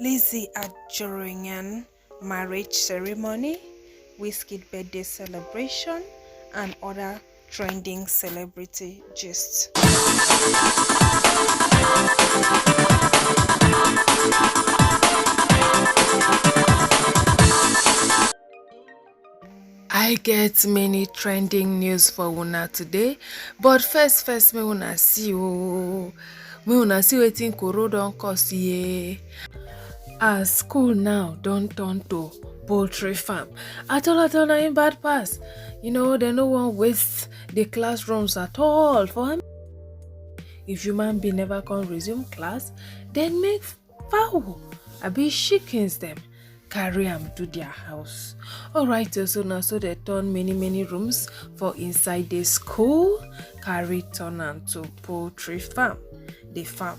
Lizzy Anjorin marriage ceremony, Wizkid birthday celebration, and other trending celebrity gist. I get many trending news for una today, but first, me una see wetin Koro don cause ye. As school now don turn to poultry farm, atol na im bad pass. Dem no wan waste the classrooms at all. For him, if human being never come resume class, then make fowl abi chickens dem carry am to their house. Alright, so now so they turn many rooms for inside the school, carry turn am to poultry farm. The farm,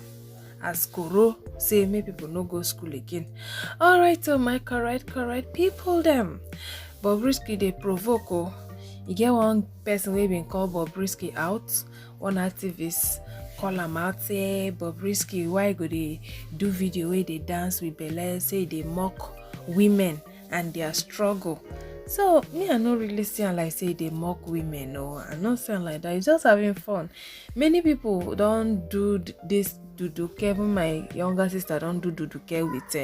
as Koro say, make people no go school again. Alright, so my correct people them. Bobrisky they provoke. Oh. You get one person wey been call Bobrisky out, one activist call am out, say Bobrisky, why go they do video where they dance with belle, say they mock women and their struggle. So me, I no really sound like say they mock women. No, I not sound like that. It's just having fun. Many people don't do this duduke. Even my younger sister don't do duduke with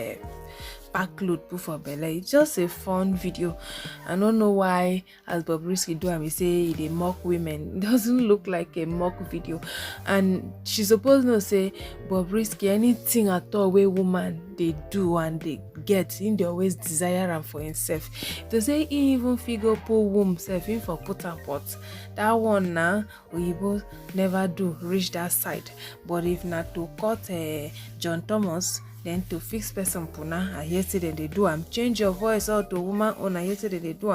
pack load put for belle. It's just a fun video. I don't know why as Bobrisky do and we say they mock women. It doesn't look like a mock video. And she supposed to say Bobrisky anything at all where woman they do and they get in they always desire and for himself. To say he even figure pull womb self in for put and pot. That one now we both never do reach that side. But if not to cut John Thomas, then to fix person puna, I hear say that they do change your voice out to woman on, I hear say that they do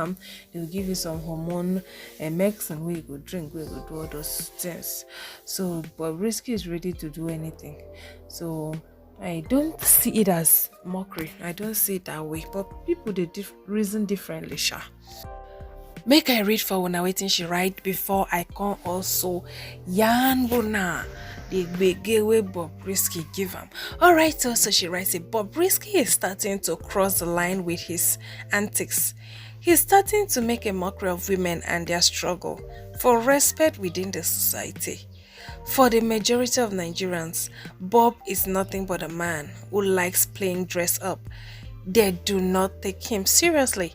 they will give you some hormone and medicine where you go drink, where you go do all those things. So Bobrisky is ready to do anything. So I don't see it as mockery. I don't see it that way. But people they reason differently, sha. Make I read for una waiting she write before I can also yarn bona the big way Bobrisky give him. Alright, so she writes it. Bobrisky is starting to cross the line with his antics. He's starting to make a mockery of women and their struggle for respect within the society. For the majority of Nigerians, Bob is nothing but a man who likes playing dress up. They do not take him seriously.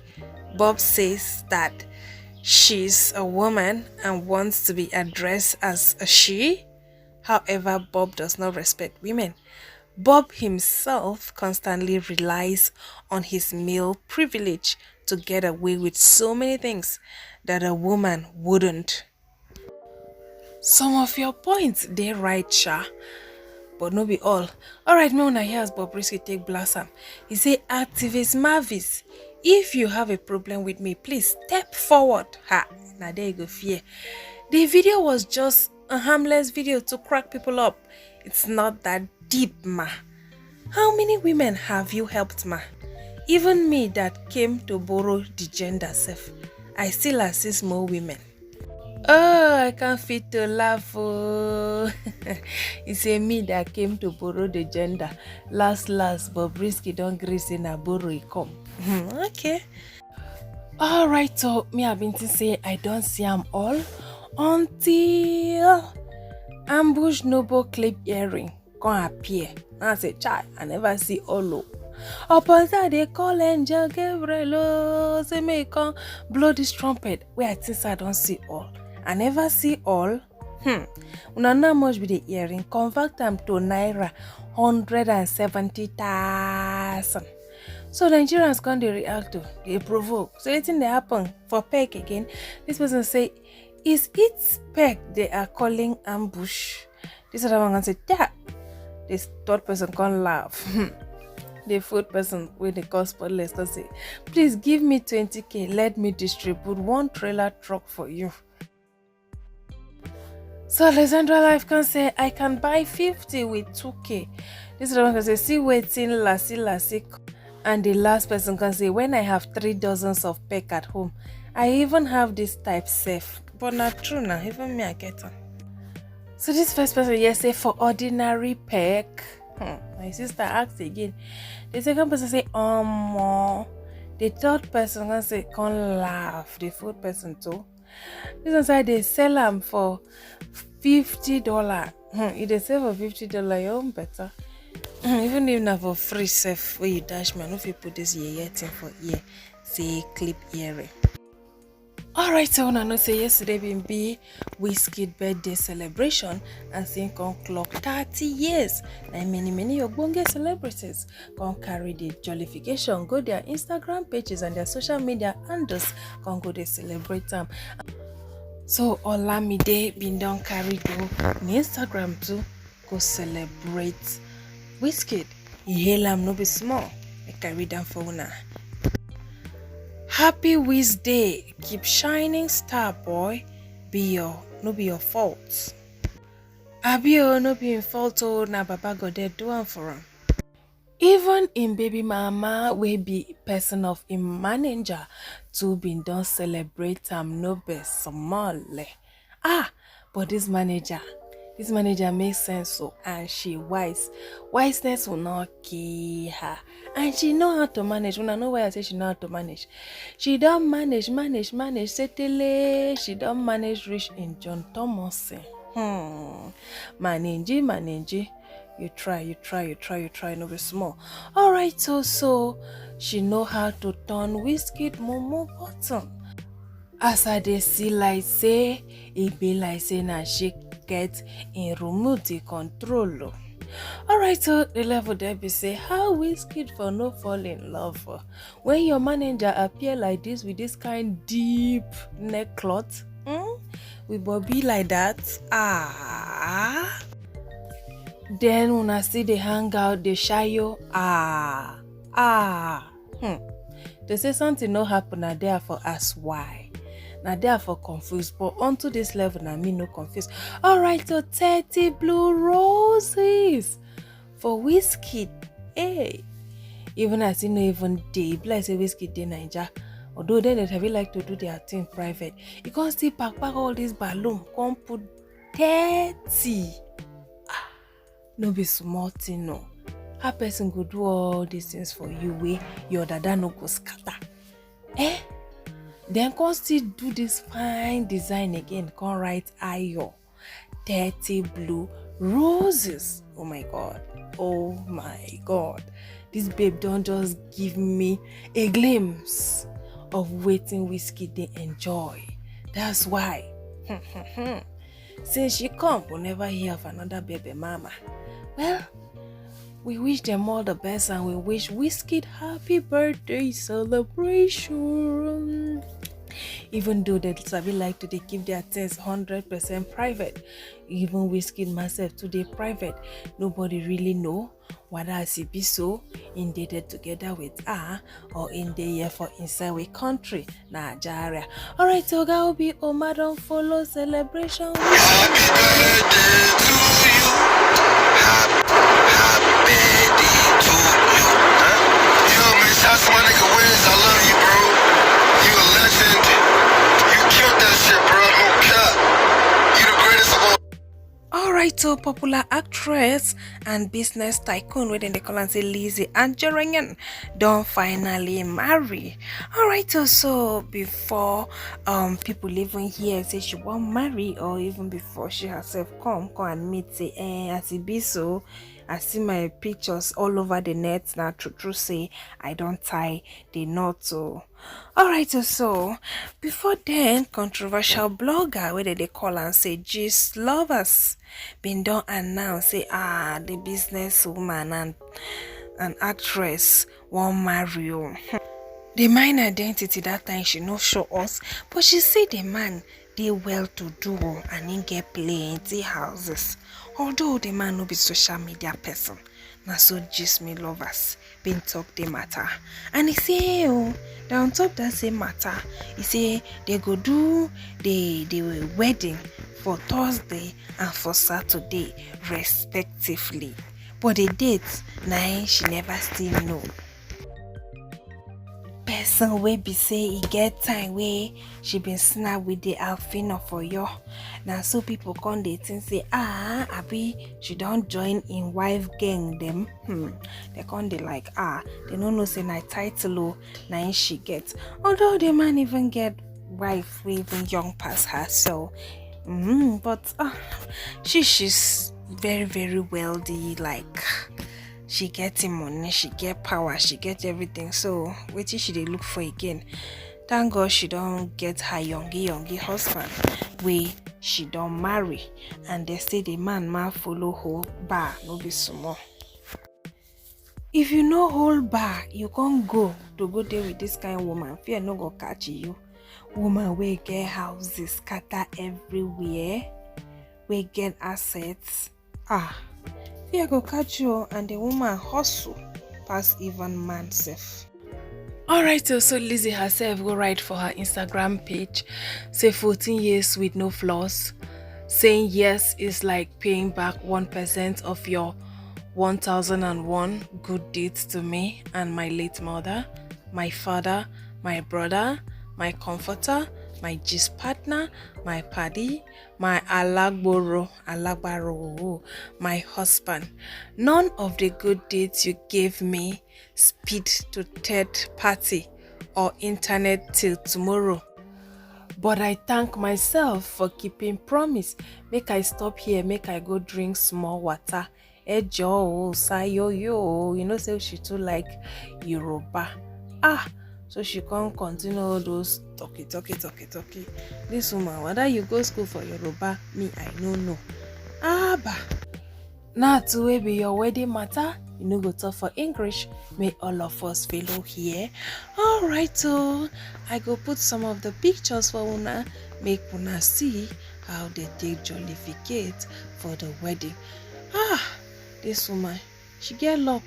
Bob says that she's a woman and wants to be addressed as a she. However, Bob does not respect women. Bob himself constantly relies on his male privilege to get away with so many things that a woman wouldn't. Some of your points, they right, Sha, but no be all. Alright, me una hears Bobrisky take blossom. He say, activist Marvis, if you have a problem with me, please step forward. Ha, now there you go, fear. The video was just a harmless video to crack people up. It's not that deep, ma. How many women have you helped, ma? Even me that came to borrow the gender self, I still assist more women. Oh, I can't fit to laugh. Oh. It's a me that came to borrow the gender. Last, Bobrisky don't grace in a borrow it come. Okay. Alright, so me have been to say I don't see them all until ambush noble clip earring come appear. I say, child, I never see all. Upon that they call Angel Gabriel, say me come blow this trumpet. Where I think I don't see all. I never see all. Una know much be the earring. Convert them to naira 170,000. So Nigerians can't they react to, they provoke. So anything they happen for peg again. This person say, is it peg they are calling ambush? This other one can say, yeah. This third person can't laugh. The fourth person with the call spotless can say, please give me 20k. Let me distribute one trailer truck for you. So Alexandra Life can say, I can buy 50 with 2k. This other one can say, see waiting, lassie. And the last person can say, when I have 3 dozens of peck at home, I even have this type safe. But not true now, even me I get on. So this first person, yes, say for ordinary peck. My sister asked again. The second person say, the third person gonna say, can't laugh. The fourth person too. This one side they sell them for $50. If they sell for $50, you own better. Even if not for free self where you dash man, if you put this ear thing for ear, say clip earring. Alright, so I know say yesterday been be Wizkid birthday celebration and saying come clock 30 years. And many ogbonge celebrities come carry the jollification, go their Instagram pages and their social media handles, come go they celebrate them. So Olamide been done carry go on Instagram too, go celebrate Wizkid. He hail am no be small. I carry them for una. Happy Wiz Day. Keep shining star boy. No be your fault. Abio no be in fault oh na baba go there do am for him. Even in baby mama we be person of him manager to been done celebrate no be small. But this manager makes sense so and she wiseness will not kill her and she know how to manage. When I know why I say she know how to manage, she don't manage settle. She don't manage rich in John Thomason. Manage you try no be small. Alright, so she know how to turn Wizkid momo button. As I dey see like say it be like say na she get in remote control. Alright, so the level there be say how Wizkid for no fall in love when your manager appear like this with this kind deep neck cloth. We be like that. Then when I see they hang out, they shy you. They say something no happen na there for us why. Now therefore confused, but onto this level now me no confused. Alright, so 30 blue roses for Wizkid. Hey, even as you know, even they like say Wizkid de Naija. Although they have like to do their thing private, you can't see pack all this balloon. Come put 30. No be small thing no. How person go do all these things for you way your dada no go scatter? Then come still do this fine design again. Come write Ayo 30 blue roses. Oh my god. This babe don't just give me a glimpse of waiting Wizkid they enjoy. That's why since she come, we'll never hear of another baby mama. Well, we wish them all the best and we wish Wizkid happy birthday celebration. Even though they sabi like to they keep their things 100% private, even Wizkid myself today private, nobody really know whether as it be so indebted together with her or in the year for inside we country Nigeria. Alright, so go be madam follow celebration. Happy birthday to you. Happy birthday to you. Yo, man, shout to my nigga Wiz. I love you, bro. You a legend. You killed that shit, bro. No cap. You the greatest of all. Alright, so popular actress and business tycoon within the call and say Lizzy Anjorin don't finally marry. Alright, so before people even here say she won't marry or even before she herself come and meet say as it be so, I see my pictures all over the net now true say I don't tie the knot so. Alright, so before then, controversial blogger where they call and say Gist Lovers been done announce say the business woman and actress won't marry you. The main identity that time she no show us, but she say the man they well to do and he get plenty houses. Although the man no be social media person, na so Gist me lovers been talk the matter. And he say that on top that same matter, he say they go do the wedding for Thursday and for Saturday respectively. But the dates, she never still know. person wey be say e get time wey she been snap with the Alfino for you. Now so people come dey think say abi she don't join in wife gang them. They come dey like they no know say na title o na im she get. Although the man even get wife wey even young past her, so but she's very very wealthy, like she getting money, she get power, she get everything. So wetin she dey look for again? Thank God she don't get her youngie husband wey she don't marry, and they say the man follow her bar no be small. If you no hold bar, you can't go there with this kind of woman. Fear no go catch you. Woman wey get houses scatter everywhere, we get assets. Fear go catch you, and the woman hustle pass even man self. Alright, so Lizzy herself go write for her Instagram page, say 14 years with no flaws. Saying yes is like paying back 1% of your 1001 good deeds to me and my late mother, my father, my brother, my comforter, my gist partner, my paddy, my alagbaro, my husband. None of the good deeds you gave me speed to third party or internet till tomorrow. But I thank myself for keeping promise. Make I stop here, make I go drink small water. Ejo, sayoyo. You know, say she too like Yoruba. So she can't continue all those talky. This woman, whether you go school for Yoruba, me, I don't know. Bah. Now to wey be your wedding matter, you no go talk for English. May all of us follow here. Alright, so I go put some of the pictures for una, make una see how they take jollificate for the wedding. This woman, she get luck,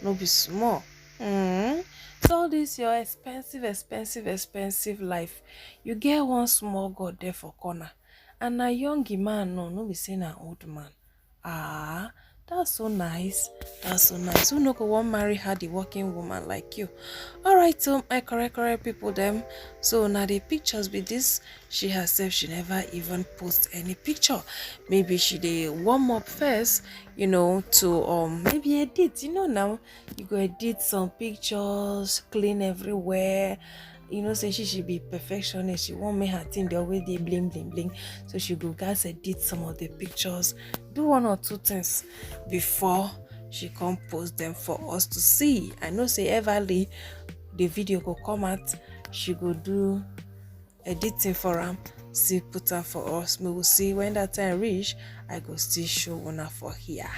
no be small. So all this your expensive life, you get one small god there for corner, and a young man, no be saying an old man. That's so nice. Who no go want marry her, the working woman like you? Alright, so my correct people them. So now the pictures with this, she herself, she never even post any picture. Maybe she dey warm up first, to maybe edit. Now you go edit some pictures, clean everywhere. Say she should be perfectionist. She won't make her thing the way they bling. So she go guys edit some of the pictures, do one or two things before she come post them for us to see. I know say everly the video go come out, she go do editing for them, see put her for us. We will see when that time reach. I go still show una for here.